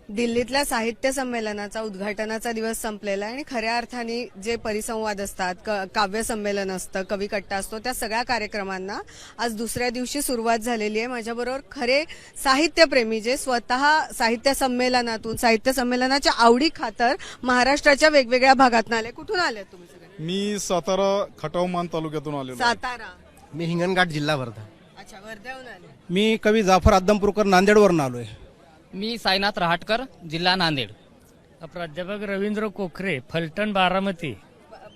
दिल्लीतल्या साहित्य संमेलनाचा उद्घाटनाचा दिवस संपलेला आहे आणि खऱ्या अर्थाने जे परिसंवाद असतात, काव्य संमेलन असतं, कवी कट्टा असतो, त्या सगळ्या कार्यक्रमांना आज दुसऱ्या दिवशी सुरुवात झालेली आहे. माझ्याबरोबर खरे साहित्यप्रेमी जे स्वतः साहित्य संमेलनातून, साहित्य संमेलनाच्या आवडी खातर महाराष्ट्राच्या वेगवेगळ्या भागातून आले. कुठून आले तुम्ही सगळे? मी सातारा खटावमान तालुक्यातून आलेलो आहे. सातारा. मी हिंगणघाट जिल्हा वर्धा. अच्छा, वर्ध्याहून आले. मी कवी जाफर आदमपूरकर नांदेडवरून आलोय. मी साईनाथ रहाटकर, जिल्हा नांदेड. प्राध्यापक रवींद्र कोखरे, फलटण, बारामती.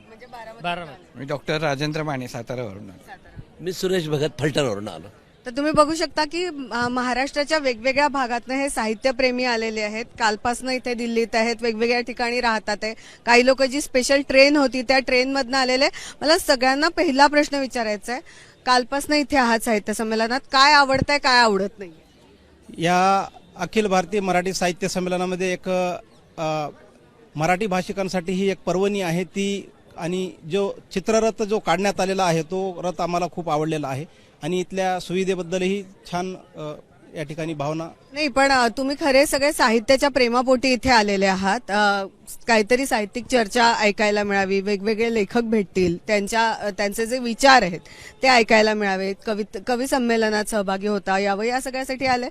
म्हणजे बारामती. मी डॉक्टर राजेंद्र माने, सातारावरून. मी सुरेश भगत, फलटणवरून आलो. तर तुम्ही बघू शकता की महाराष्ट्राच्या वेगवेगळ्या भागातनं हे साहित्यप्रेमी आलेले आहेत. कालपासनं इथे दिल्लीत आहेत, वेगवेगळ्या ठिकाणी राहतात आहे. काही लोक जी स्पेशल ट्रेन होती त्या ट्रेनमधनं आलेले. मला सगळ्यांना पहिला प्रश्न विचारायचा आहे, कालपासनं इथे आहात साहित्य संमेलनात, काय आवडतंय, काय आवडत नाही? या अखिल भारतीय मराठी साहित्य संमेलनामध्ये एक मराठी भाषिकांसाठी ही एक पर्वणी आहे ती, आणि जो चित्ररथ जो काढण्यात आलेला आहे तो रथ आम्हाला खूप आवडलेला आहे आणि इथल्या सुविधेबद्दलही छान या ठिकाणी भावना. नाही, पण तुम्ही खरे सगळे साहित्याच्या प्रेमापोटी इथे आलेले आहात. काहीतरी साहित्यिक चर्चा ऐकायला मिळावी, वेगवेगळे लेखक भेटतील, त्यांचे जे विचार आहेत ते ऐकायला मिळावेत, कवी संमेलनात सहभागी होता यावं, या सगळ्यासाठी आले.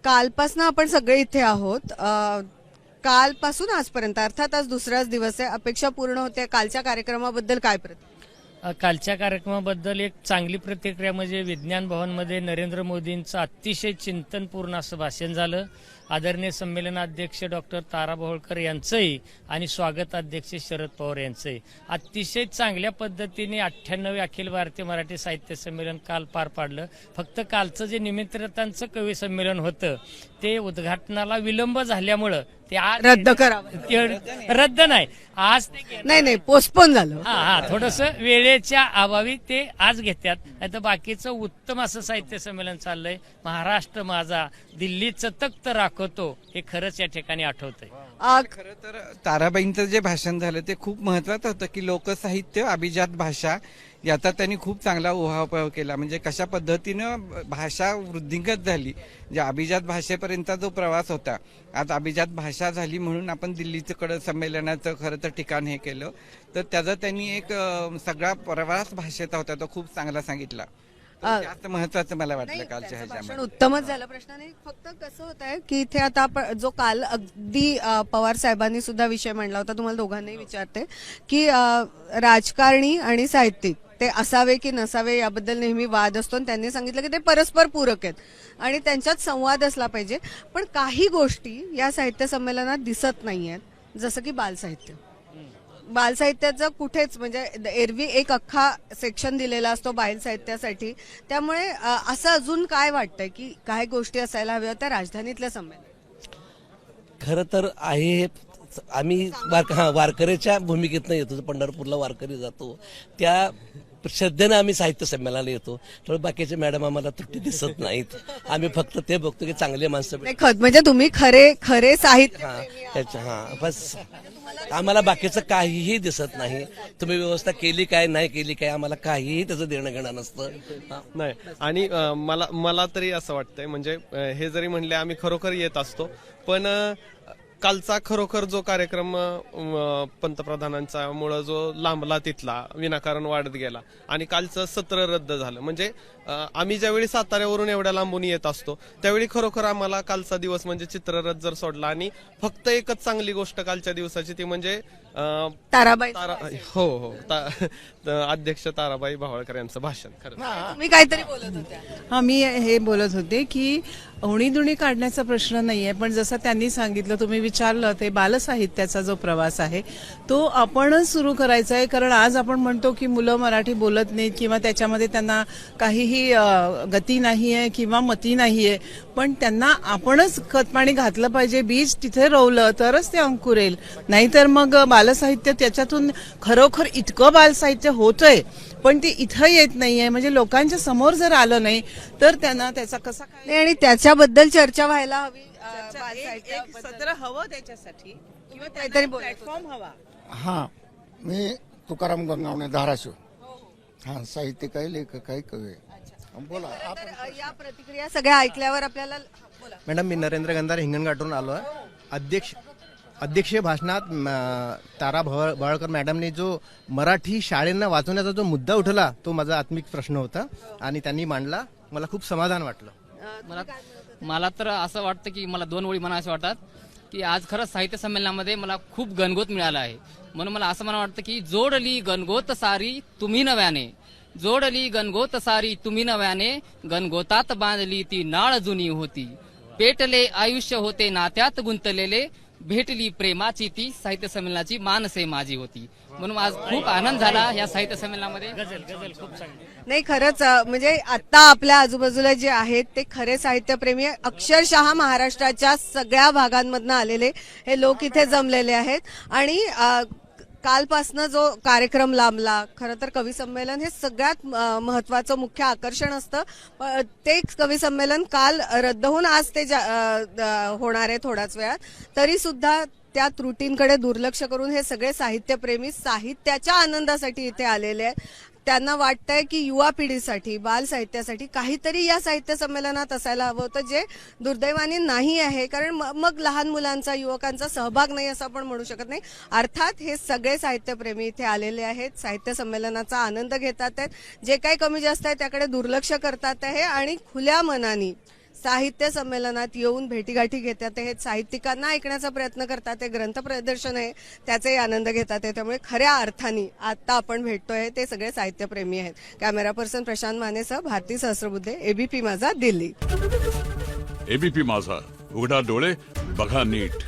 कालपासून आपण सगळे इथे आहोत. कालपासून आजपर्यंत, अर्थात आज दुसराच दिवस आहे, अपेक्षा पूर्ण होते. कालच्या कार्यक्रमाबद्दल काय प्रतिक्रिया? कालच्या कार्यक्रमाबद्दल एक चांगली प्रतिक्रिया म्हणजे विज्ञान भवनमध्ये नरेंद्र मोदींचं अतिशय चिंतनपूर्ण असं भाषण झालं. आदरणीय संमेलनाध्यक्ष डॉक्टर तारा भोळकर यांचंही आणि स्वागताध्यक्ष शरद पवार यांचंही अतिशय चांगल्या पद्धतीने 98 अखिल भारतीय मराठी साहित्य संमेलन काल पार पाडलं. फक्त कालचं जे निमित्तरथांचं कवी संमेलन होतं ते उद्घाटनाला विलंब झाल्यामुळं ते आज रद्द करावं. रद्द नाही, आज ते नाही, पोस्टपोन झालं. हा थोडस वेळेच्या अभावी ते आज घेतात. नाही तर बाकीचं उत्तम असं साहित्य संमेलन चाललंय. महाराष्ट्र माझा, दिल्लीचं तख्त राखतो, हे खरंच या ठिकाणी आठवतंय. खरं तर ताराबाईंचं जे भाषण झालं ते खूप महत्वाचं होतं की लोकसाहित्य, अभिजात भाषा याचा त्यांनी खूप चांगला उहापोह केला. म्हणजे कशा पद्धतीनं भाषा वृद्धिंगत झाली, जे अभिजात भाषेपर्यंतचा जो प्रवास होता, आज अभिजात भाषा झाली म्हणून आपण दिल्लीकडं संमेलनाचं खरं तर ठिकाण हे केलं. तर त्याचा त्यांनी एक सगळा प्रवास भाषेचा होता तो खूप चांगला सांगितला. जास्त महत्वाचं मला वाटलं कालच्या ह्याच्यामध्ये. उत्तमच झालं. प्रश्न नाही, फक्त कसं होत आहे की इथे आता आपण जो काल अगदी पवार साहेबांनी सुद्धा विषय मांडला होता, तुम्हाला दोघांनाही विचारते की राजकारणी आणि साहित्यिक ते असावे की नसावे याबद्दल नेहमी वाद असतो. त्यांनी सांगितलं की ते परस्पर पूरक आहेत आणि त्यांच्यात संवाद असला पाहिजे. पण काही गोष्टी या साहित्य संमेलनात दिसत नाहीयेत, जसं की बालसाहित्य. बालसाहित्याचं कुठेच, म्हणजे एरवी एक अख्खा सेक्शन दिलेला असतो बाल साहित्यासाठी. त्यामुळे असं अजून काय वाटतंय की काही गोष्टी असायला हव्या होत्या राजधानीतल्या संमेलन? खरं तर आहे, आम्ही वारकऱ्याच्या भूमिकेतनं येतो, पंढरपूरला वारकरी जातो, त्या श्रद्धेनं आम्ही साहित्य संमेलनाला येतो. तर बाकीचे मॅडम आम्हाला त्रुटी दिसत नाहीत. आम्ही फक्त ते बघतो की चांगले माणसं म्हणजे तुम्ही खरे साहित्य. बस आम्हाला बाकीचं काहीही दिसत नाही. तुम्ही व्यवस्था केली काय, नाही केली काय, आम्हाला काहीही त्याचं देणं घेणं नसतं. नाही, आणि मला तरी असं वाटतंय, म्हणजे हे जरी म्हणले आम्ही खरोखर येत असतो, पण कालचा खरोखर जो कार्यक्रम पंतप्रधानांचा मुळे जो लांबला तिथला विनाकारण वाढत गेला आणि कालचं सत्र रद्द झालं. म्हणजे आम्ही ज्यावेळी साताऱ्यावरून एवढ्या लांबून येत असतो त्यावेळी खरोखर आम्हाला कालचा दिवस म्हणजे चित्ररथ जर सोडला आणि फक्त एकच चांगली गोष्ट कालच्या दिवसाची ती म्हणजे ताराबाई. हो अध्यक्ष ताराबाई भावळकर यांचं भाषण. खरं तुम्ही काहीतरी बोलत होत्या. हा, मी हे बोलत होते की उणीधुणी काढण्याचा प्रश्न नाहीये, पण जसं त्यांनी सांगितलं, तुम्ही विचारलं, ते बालसाहित्याचा जो प्रवास आहे तो आपणच सुरू करायचा आहे. कारण आज आपण म्हणतो की मुलं मराठी बोलत नाहीत किंवा त्याच्यामध्ये त्यांना काहीही गती नाहीये किंवा मती नाहीये, पण त्यांना आपणच खतपाणी घातलं पाहिजे. बीज तिथे रोवलं तरच ते अंकुरेल. नाहीतर मग बालसाहित्य त्याच्यातून खरोखर इतकं बालसाहित्य होतंय पण ते इथं येत नाहीये. म्हणजे लोकांच्या समोर जर आलं नाही तर त्यांना त्याचा कसा काय, आणि त्याच्याबद्दल चर्चा व्हायला हवी. एक सत्र हवं त्याच्यासाठी किंवा काहीतरी प्लॅटफॉर्म हवा. हां, मी तुकाराम गंगावणे, धाराशिव. हां, साहित्यिक आहे, लेखक आहे, कवी आहे. बोला. या प्रतिक्रिया सगळ्या ऐकल्यावर आपल्याला बोला. मॅडम, मी नरेंद्र गंधार हिंगणघाटून आलो आहे अध्यक्षीय भाषणात तारा भवाळकर मॅडमने जो मराठी शाळांना वाचवण्याचा जो मुद्दा उठवला तो माझा आत्मिक प्रश्न होता आणि त्यांनी मांडला. मला खूप समाधान वाटलं. मला तर असं वाटतं की मला 2 ओळी म्हणा असे वाटतात की आज खरंच साहित्य संमेलनामध्ये मला खूप गणगोत मिळाला आहे. म्हणून मला असं मला वाटतं की जोडली गणगोत सारी तुम्ही नव्याने, जोडली गणगोत सारी तुम्ही नव्याने, गणगोतात बांधली ती नाळ जुनी होती, पेटले आयुष्य होते नात्यात गुंतलेले, भेटली प्रेमाची ती साहित्य संमेलनाची मानसे माझी होती. म्हणून आज खूप आनंद झाला या साहित्य संमेलनामध्ये. गझल खूप चांगली. नाही खरंच म्हणजे आता आपल्या आजूबाजूला जे आहेत ते खरे साहित्यप्रेमी अक्षरशः महाराष्ट्राच्या सगळ्या भागांमधनं आलेले हे लोक इथे जमलेले आहेत. आणि कालपासनं जो कार्यक्रम लांबला, खरं तर कवी संमेलन हे सगळ्यात महत्वाचं मुख्य आकर्षण असतं. ते कवी संमेलन काल रद्द होऊन आज ते होणार आहे थोड्याच वेळात. तरी सुद्धा त्या त्रुटींकडे दुर्लक्ष करून हे सगळे साहित्यप्रेमी साहित्याच्या आनंदासाठी इथे आलेले आहेत. त्यांना वाटतंय की युवा पिढीसाठी, बाल साहित्यासाठी काहीतरी या साहित्य संमेलनात असायला हवं होतं, जे दुर्दैवाने नाही आहे. कारण मग लहान मुलांचा, युवकांचा सहभाग नाही असं आपण म्हणू शकत नाही. अर्थात हे सगळे साहित्यप्रेमी इथे आलेले आहेत, साहित्य संमेलनाचा आनंद घेतात आहेत. जे काही कमी जास्त आहे त्याकडे दुर्लक्ष करतात आहे आणि खुल्या मनाने साहित्य संमेलनात येऊन भेटीगाठी घेतात आहेत, साहित्यिकांना ऐकण्याचा प्रयत्न करतात आहे, ग्रंथ प्रदर्शन आहे त्याचाही आनंद घेतात आहे. त्यामुळे खऱ्या अर्थाने आता आपण भेटतोय ते सगळे साहित्यप्रेमी आहेत. कॅमेरा पर्सन प्रशांत मानेसह भारती सहस्रबुद्धे, एबीपी माझा, दिल्ली. एबीपी माझा, उघडा डोळे बघा नीट.